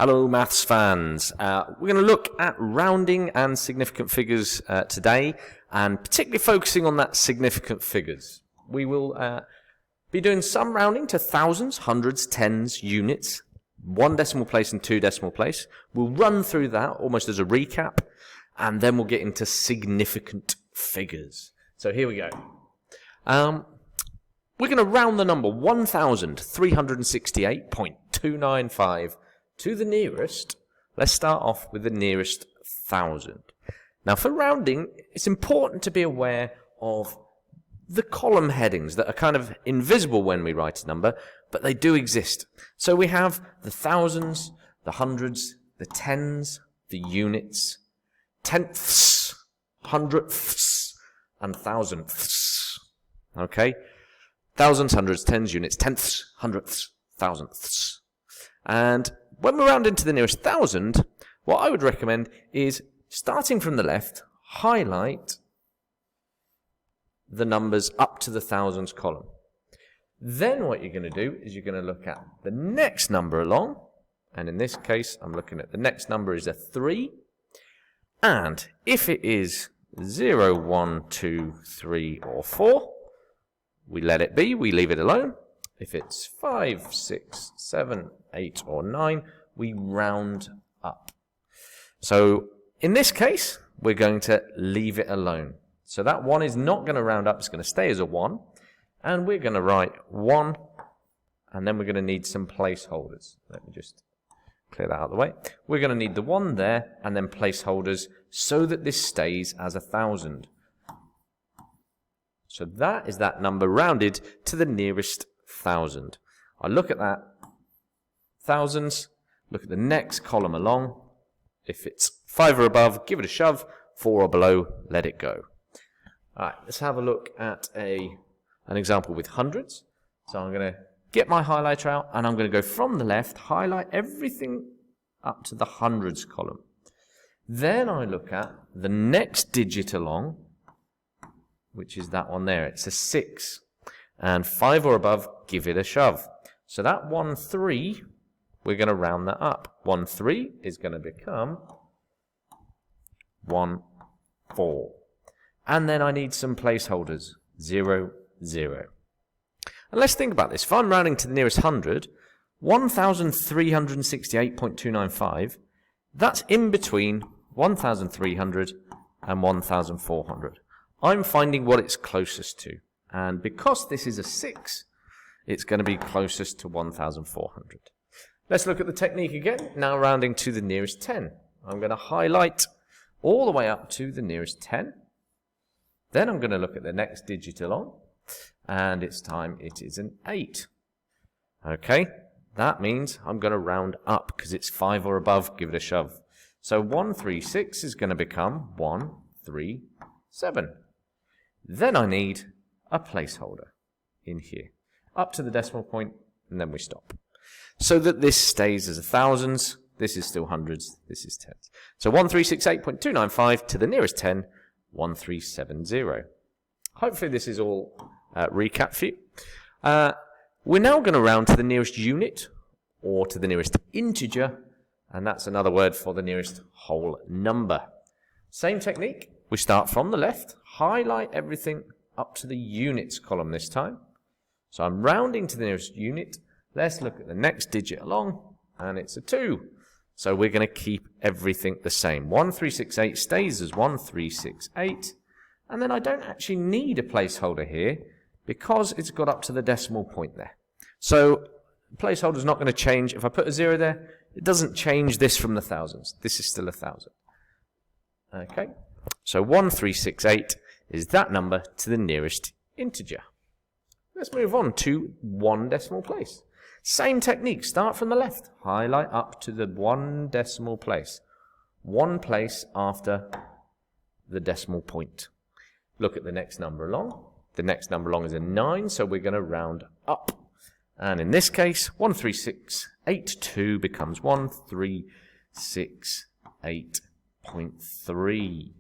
Hello maths fans. We're going to look at rounding and significant figures today, and particularly focusing on that significant figures. We will be doing some rounding to thousands, hundreds, tens, units, 1 decimal place and 2 decimal place. We'll run through that almost as a recap, and then we'll get into significant figures. So here we go. We're going to round the number 1,368.295 to the nearest. Let's start off with the nearest 1,000. Now for rounding, it's important to be aware of the column headings that are kind of invisible when we write a number, but they do exist. So we have the thousands, the hundreds, the tens, the units, tenths, hundredths, and thousandths. Okay? Thousands, hundreds, tens, units, tenths, hundredths, thousandths. And when we round into the nearest 1,000, what I would recommend is, starting from the left, highlight the numbers up to the thousands column. Then what you're going to do is you're going to look at the next number along, and in this case I'm looking at the next number is a 3, and if it is 0, 1, 2, 3 or 4, we let it be, we leave it alone. If it's 5, 6, 7, 8 or 9, we round up. So in this case, we're going to leave it alone. So that 1 is not going to round up, it's going to stay as a 1. And we're going to write 1, and then we're going to need some placeholders. Let me just clear that out of the way. We're going to need the 1 there, and then placeholders, so that this stays as 1,000. So that is that number rounded to the nearest 1,000. I look at that, thousands, look at the next column along. If it's 5 or above, give it a shove. 4 or below, let it go. Alright, let's have a look at an example with hundreds. So I'm going to get my highlighter out, and I'm going to go from the left, highlight everything up to the hundreds column. Then I look at the next digit along, which is that one there. It's a 6. And 5 or above, give it a shove. So that 1, 3, we're going to round that up. 1, 3 is going to become 1, 4. And then I need some placeholders. 0, 0. And let's think about this. If I'm rounding to the nearest 100, 1,368.295, that's in between 1,300 and 1,400. I'm finding what it's closest to. And because this is a 6, it's going to be closest to 1,400. Let's look at the technique again. Now rounding to the nearest 10. I'm going to highlight all the way up to the nearest 10. Then I'm going to look at the next digit along. And it's time it is an 8. Okay, that means I'm going to round up because it's 5 or above, give it a shove. So 136 is going to become 137. Then I need a placeholder in here, up to the decimal point, and then we stop. So that this stays as thousands, this is still hundreds, this is tens. So 1,368.295 to the nearest 10, 1,370. Hopefully this is all recap for you. We're now going to round to the nearest unit, or to the nearest integer, and that's another word for the nearest whole number. Same technique. We start from the left, highlight everything up to the units column this time. So I'm rounding to the nearest unit. Let's look at the next digit along, and it's a 2. So we're going to keep everything the same. 1,368 stays as 1,368, and then I don't actually need a placeholder here because it's got up to the decimal point there. So the placeholder's not going to change. If I put a 0 there, it doesn't change this from the thousands. This is still 1,000. Okay, so 1,368 is that number to the nearest integer. Let's move on to 1 decimal place. Same technique, start from the left, highlight up to the 1 decimal place. 1 place after the decimal point. Look at the next number along. The next number along is a 9, so we're going to round up. And in this case, 13682 becomes 136.8.3.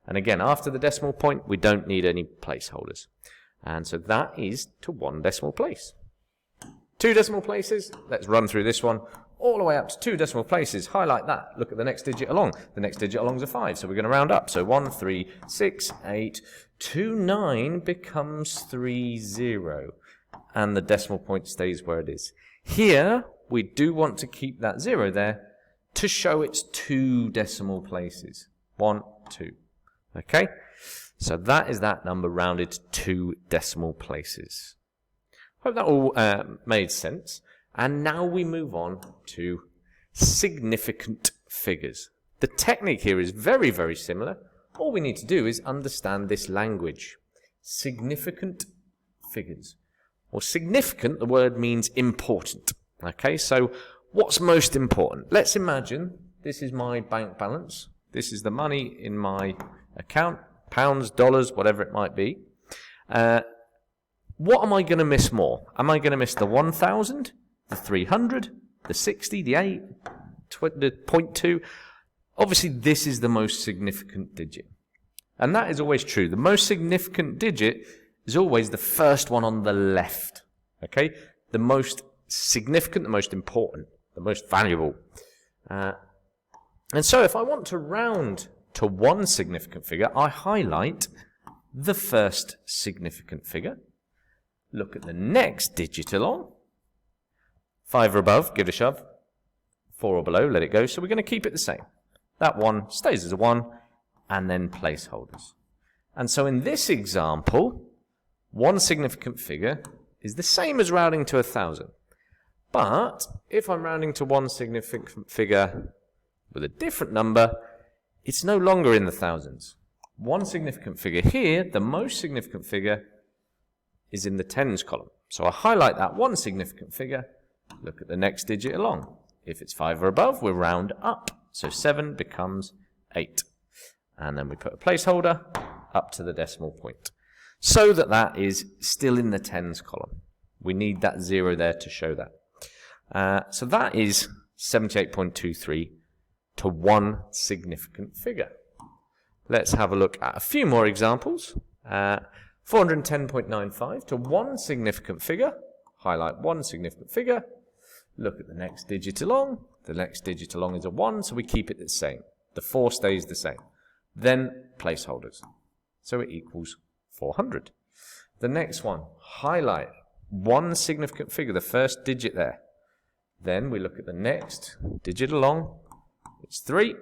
And again, after the decimal point, we don't need any placeholders. And so that is to 1 decimal place. 2 decimal places, let's run through this one. all the way up to 2 decimal places. Highlight that. Look at the next digit along. The next digit along is a 5, so we're going to round up. So 1, 3, 6, 8, 2, 9 becomes 3, 0. And the decimal point stays where it is. Here, we do want to keep that 0 there to show it's 2 decimal places. 1, 2. Okay? So that is that number rounded to 2 decimal places. Hope that all made sense. And now we move on to significant figures. The technique here is very, very similar. All we need to do is understand this language. Significant figures. Well, significant, the word means important. Okay, so what's most important? Let's imagine this is my bank balance. This is the money in my account, pounds, dollars, whatever it might be. What am I going to miss more? Am I going to miss the 1,000, the 300, the 60, the 8, the 0.2? Obviously, this is the most significant digit. And that is always true. The most significant digit is always the first one on the left. Okay? The most significant, the most important, the most valuable. And so if I want to round to one significant figure, I highlight the first significant figure. Look at the next digit along. 5 or above, give it a shove. 4 or below, let it go. So we're going to keep it the same. That 1 stays as a 1, and then placeholders. And so in this example, one significant figure is the same as rounding to 1,000. But if I'm rounding to one significant figure with a different number, it's no longer in the thousands. One significant figure here, the most significant figure, is in the tens column. So I highlight that one significant figure, look at the next digit along. If it's 5 or above, we round up. So 7 becomes 8. And then we put a placeholder up to the decimal point, so that that is still in the tens column. We need that 0 there to show that. So that is 78.23 to one significant figure. Let's have a look at a few more examples. 410.95 to one significant figure. Highlight one significant figure. Look at the next digit along. The next digit along is a 1, so we keep it the same. The 4 stays the same. Then placeholders. So it equals 400. The next one, highlight one significant figure, the first digit there. Then we look at the next digit along. It's 3.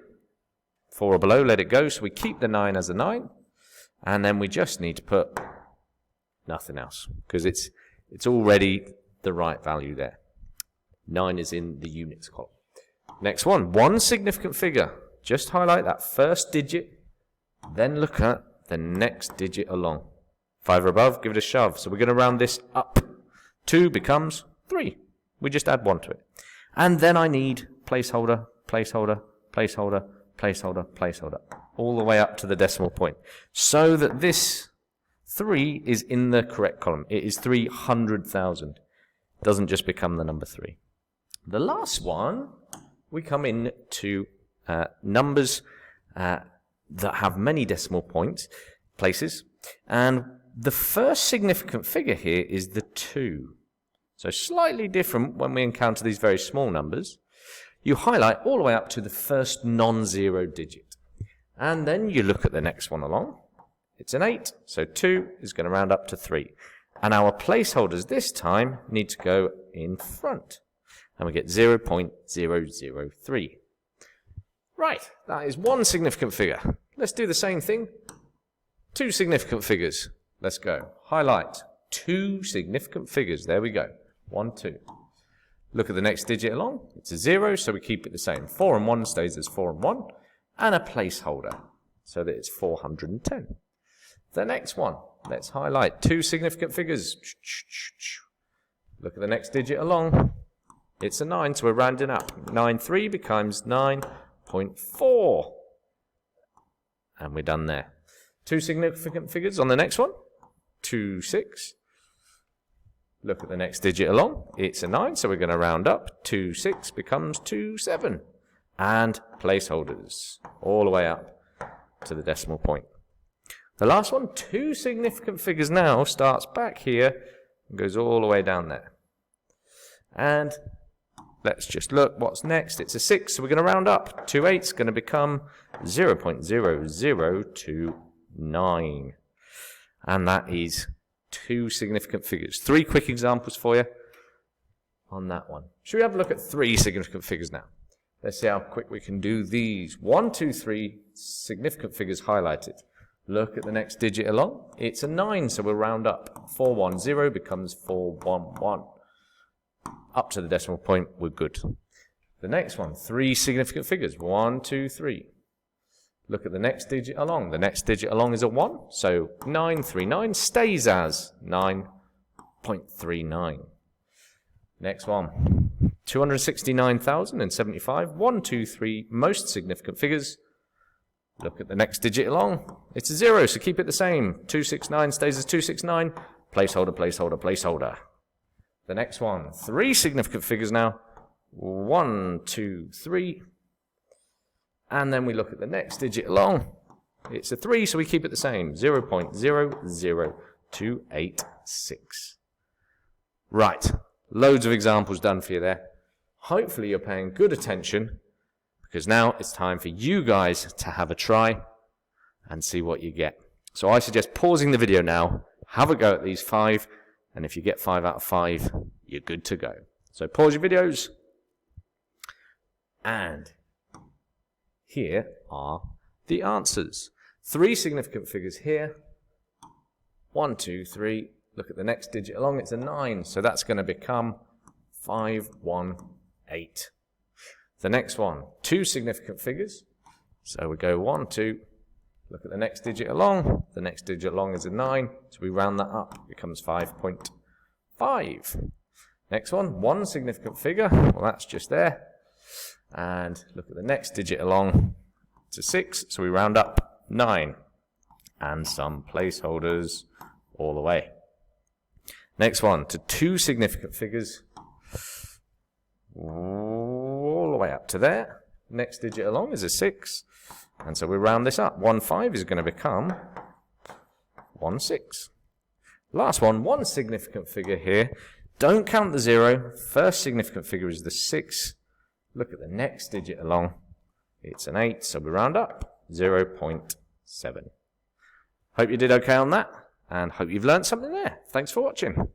4 or below, let it go. So we keep the 9 as a 9. And then we just need to put nothing else, because it's already the right value there. 9 is in the units column. Next one significant figure. Just highlight that first digit, then look at the next digit along. 5 or above, give it a shove. So we're going to round this up. 2 becomes 3. We just add 1 to it. And then I need placeholder, placeholder, placeholder, placeholder, placeholder, all the way up to the decimal point, so that this 3 is in the correct column. It is 300,000. It doesn't just become the number 3. The last one, we come in to numbers that have many decimal places, and the first significant figure here is the 2. So slightly different when we encounter these very small numbers. You highlight all the way up to the first non-zero digit. And then you look at the next one along. It's an 8, so 2 is going to round up to 3. And our placeholders this time need to go in front. And we get 0.003. Right, that is one significant figure. Let's do the same thing. 2 significant figures. Let's go. Highlight 2 significant figures. There we go. 1, 2. Look at the next digit along. It's a 0, so we keep it the same. 4 and 1 stays as 4 and 1. And a placeholder, so that it's 410. The next one. Let's highlight 2 significant figures. Look at the next digit along. It's a 9, so we're rounding up. 9, 3 becomes 9.4. And we're done there. 2 significant figures on the next one. 2, 6. Look at the next digit along. It's a 9, so we're going to round up. 2, 6 becomes 2, 7. And placeholders all the way up to the decimal point. The last one, 2 significant figures now, starts back here and goes all the way down there. And let's just look what's next. It's a 6, so we're going to round up. 2 8's going to become 0.0029. And that is 2 significant figures. 3 quick examples for you on that one. Should we have a look at 3 significant figures now? Let's see how quick we can do these. 1, 2, 3 significant figures highlighted. Look at the next digit along. It's a 9, so we'll round up. 410 becomes 411. Up to the decimal point, we're good. The next one, 3 significant figures. 1, 2, 3. Look at the next digit along. The next digit along is a 1, so 939 stays as 9.39. Next one, 269,075. 1, 2, 3, most significant figures. Look at the next digit along. It's a 0, so keep it the same. 269 stays as 269. Placeholder, placeholder, placeholder. The next one, 3 significant figures now. 1, 2, 3. And then we look at the next digit along. It's a 3, so we keep it the same. 0.00286. Right. Loads of examples done for you there. Hopefully you're paying good attention, because now it's time for you guys to have a try and see what you get. So I suggest pausing the video now, have a go at these 5, and if you get 5 out of 5, you're good to go. So pause your videos, and here are the answers. 3 significant figures here. 1, 2, 3. Look at the next digit along. It's a 9, so that's going to become 518. The next one, 2 significant figures. So we go 1, 2. Look at the next digit along. The next digit along is a 9, so we round that up. It becomes 5.5. Next one, 1 significant figure. Well, that's just there. And look at the next digit along. It's a 6, so we round up 9. And some placeholders all the way. Next one, to 2 significant figures. All the way up to there. Next digit along is a 6. And so we round this up. 1 5 is going to become 1 6. Last one, 1 significant figure here. Don't count the 0. First significant figure is the 6. Look at the next digit along. It's an 8, so we round up. 0.7. Hope you did okay on that, and hope you've learned something there. Thanks for watching.